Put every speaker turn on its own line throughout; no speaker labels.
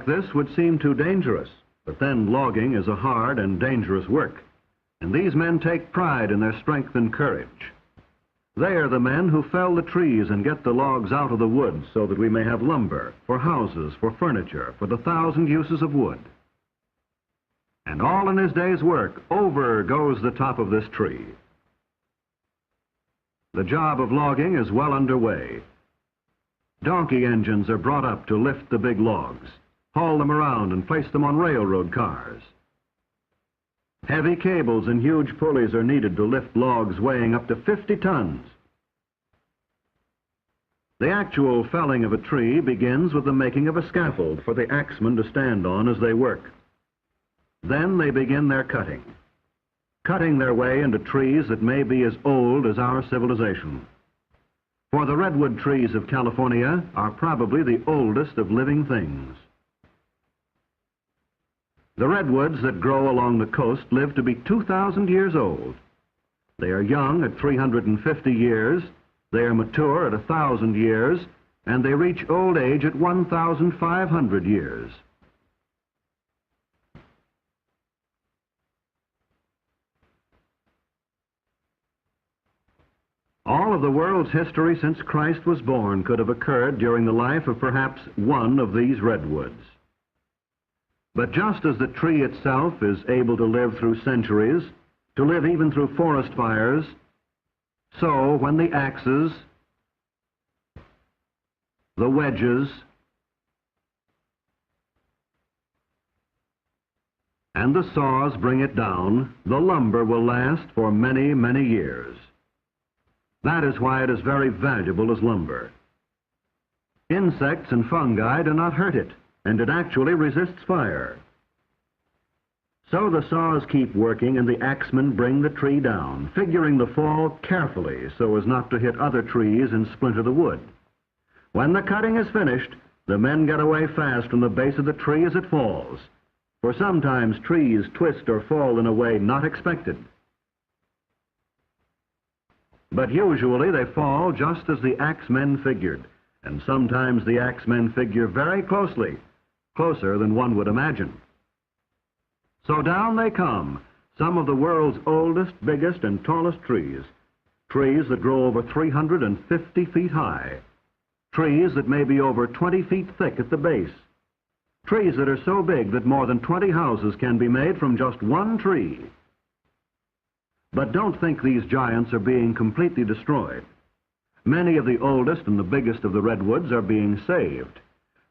this would seem too dangerous, but then logging is a hard and dangerous work, and these men take pride in their strength and courage. They are the men who fell the trees and get the logs out of the woods so that we may have lumber, for houses, for furniture, for the 1,000 uses of wood. And all in his day's work, over goes the top of this tree. The job of logging is well underway. Donkey engines are brought up to lift the big logs, haul them around and place them on railroad cars. Heavy cables and huge pulleys are needed to lift logs weighing up to 50 tons. The actual felling of a tree begins with the making of a scaffold for the axemen to stand on as they work. Then they begin their cutting their way into trees that may be as old as our civilization. For the redwood trees of California are probably the oldest of living things. The redwoods that grow along the coast live to be 2,000 years old. They are young at 350 years, they are mature at 1,000 years, and they reach old age at 1,500 years. All of the world's history since Christ was born could have occurred during the life of perhaps one of these redwoods. But just as the tree itself is able to live through centuries, to live even through forest fires, so when the axes, the wedges, and the saws bring it down, the lumber will last for many, many years. That is why it is very valuable as lumber. Insects and fungi do not hurt it, and it actually resists fire. So the saws keep working and the axemen bring the tree down, figuring the fall carefully so as not to hit other trees and splinter the wood. When the cutting is finished, the men get away fast from the base of the tree as it falls, for sometimes trees twist or fall in a way not expected. But usually they fall just as the axemen figured, and sometimes the axemen figure very closely, closer than one would imagine. So down they come, some of the world's oldest, biggest, and tallest trees, trees that grow over 350 feet high, trees that may be over 20 feet thick at the base, trees that are so big that more than 20 houses can be made from just one tree. But don't think these giants are being completely destroyed. Many of the oldest and the biggest of the redwoods are being saved.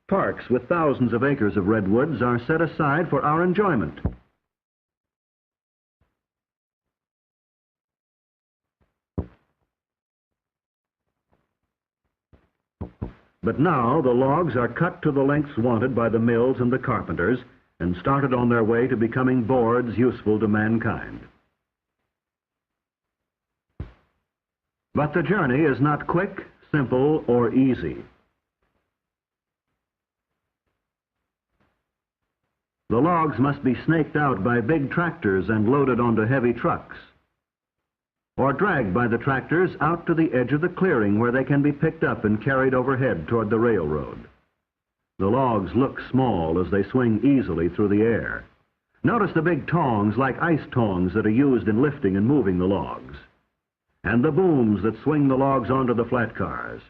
Parks with thousands of acres of redwoods are set aside for our enjoyment. But now the logs are cut to the lengths wanted by the mills and the carpenters and started on their way to becoming boards useful to mankind. But the journey is not quick, simple, or easy. The logs must be snaked out by big tractors and loaded onto heavy trucks, or dragged by the tractors out to the edge of the clearing where they can be picked up and carried overhead toward the railroad. The logs look small as they swing easily through the air. Notice the big tongs like ice tongs that are used in lifting and moving the logs, and the booms that swing the logs onto the flat cars.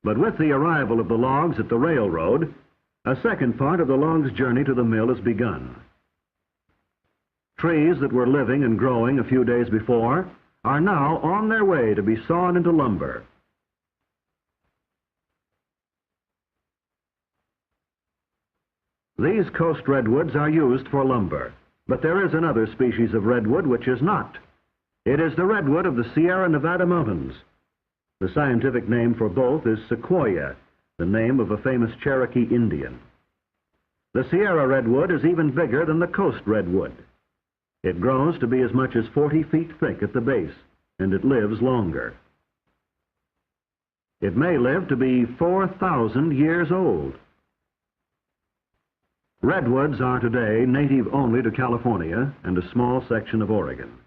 But with the arrival of the logs at the railroad, a second part of the log's journey to the mill has begun. Trees that were living and growing a few days before are now on their way to be sawn into lumber. These coast redwoods are used for lumber, but there is another species of redwood which is not. It is the redwood of the Sierra Nevada mountains. The scientific name for both is sequoia, the name of a famous Cherokee Indian. The Sierra redwood is even bigger than the coast redwood. It grows to be as much as 40 feet thick at the base, and it lives longer. It may live to be 4,000 years old. Redwoods are today native only to California and a small section of Oregon.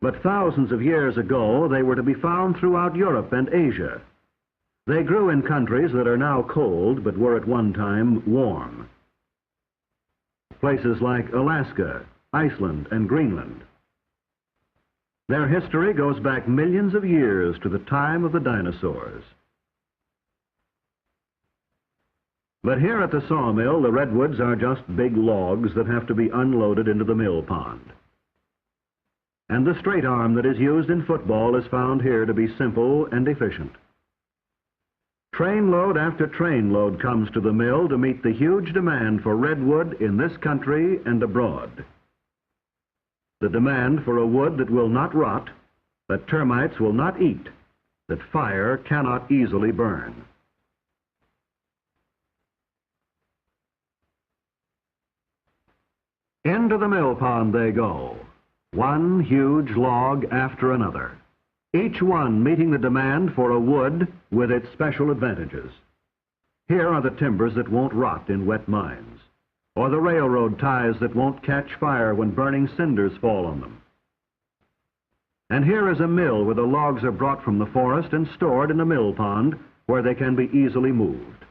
But thousands of years ago, they were to be found throughout Europe and Asia. They grew in countries that are now cold but were at one time warm. Places like Alaska, Iceland, and Greenland. Their history goes back millions of years to the time of the dinosaurs. But here at the sawmill, the redwoods are just big logs that have to be unloaded into the mill pond. And the straight arm that is used in football is found here to be simple and efficient. Trainload after trainload comes to the mill to meet the huge demand for redwood in this country and abroad. The demand for a wood that will not rot, that termites will not eat, that fire cannot easily burn. Into the mill pond they go, one huge log after another, each one meeting the demand for a wood with its special advantages. Here are the timbers that won't rot in wet mines, or the railroad ties that won't catch fire when burning cinders fall on them. And here is a mill where the logs are brought from the forest and stored in a mill pond where they can be easily moved.